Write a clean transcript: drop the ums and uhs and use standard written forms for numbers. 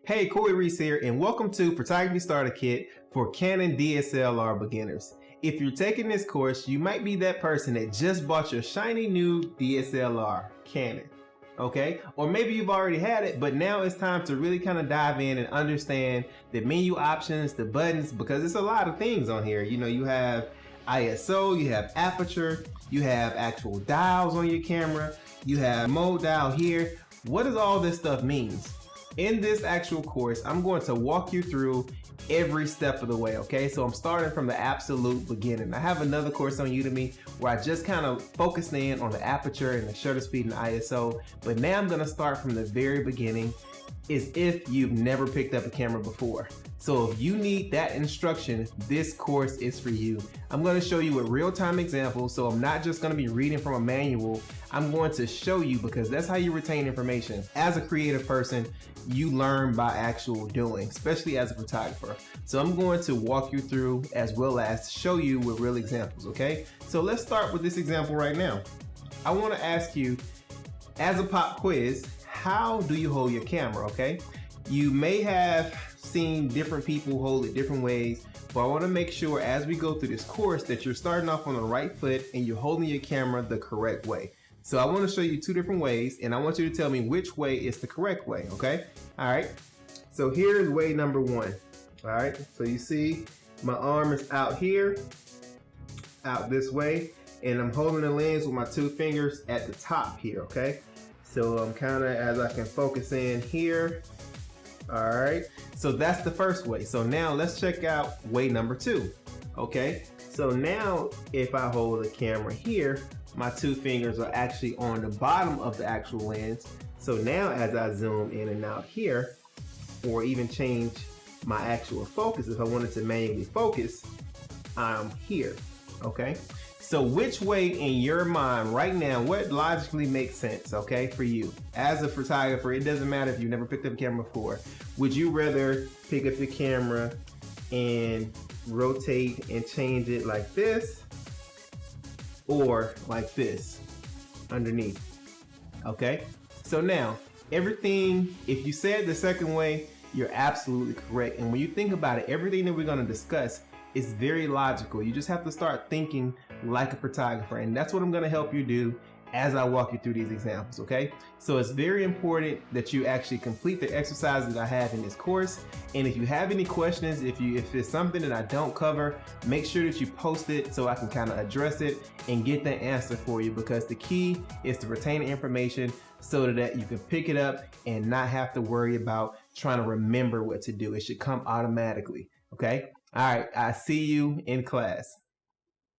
Hey, Corey Reese here, and welcome to Photography Starter Kit for Canon DSLR Beginners. If you're taking this course, you might be that person that just bought your shiny new DSLR Canon, okay? Or maybe you've already had it, but now it's time to really kind of dive in and understand the menu options, the buttons, because it's a lot of things on here. You know, you have ISO, you have aperture, you have actual dials on your camera, you have mode dial here. What does all this stuff mean? In this actual course, I'm going to walk you through every step of the way, okay? So I'm starting from the absolute beginning. I have another course on Udemy where I just kind of focused in on the aperture and the shutter speed and the ISO, but now I'm gonna start from the very beginning as if you've never picked up a camera before. So if you need that instruction, this course is for you. I'm going to show you a real-time example, so I'm not just going to be reading from a manual. I'm going to show you, because that's how you retain information. As a creative person, you learn by actual doing, especially as a photographer. So I'm going to walk you through as well as show you with real examples, okay? So let's start with this example right now. I want to ask you, as a pop quiz, how do you hold your camera, okay? You may have seen different people hold it different ways, but I want to make sure as we go through this course that you're starting off on the right foot and you're holding your camera the correct way. So I want to show you two different ways, and I want you to tell me which way is the correct way, okay? All right, so here is way number one. All right, so you see my arm is out here, out this way, and I'm holding the lens with my two fingers at the top here, okay? So I'm kind of, as I can focus in here. All right, so that's the first way. So now let's check out way number two, okay? So now if I hold the camera here, my two fingers are actually on the bottom of the actual lens. So now as I zoom in and out here, or even change my actual focus, if I wanted to manually focus, I'm here, okay? So which way in your mind right now, what logically makes sense, okay, for you? As a photographer, it doesn't matter if you've never picked up a camera before. Would you rather pick up the camera and rotate and change it like this, or like this underneath, okay? So now, everything, if you said the second way, you're absolutely correct. And when you think about it, everything that we're gonna discuss is very logical. You just have to start thinking like a photographer, and that's what I'm going to help you do as I walk you through these examples, okay? So it's very important that you actually complete the exercises that I have in this course, and if you have any questions, if it's something that I don't cover, make sure that you post it so I can kind of address it and get the answer for you, because the key is to retain the information so that you can pick it up and not have to worry about trying to remember what to do. It should come automatically, okay? All right, I see you in class.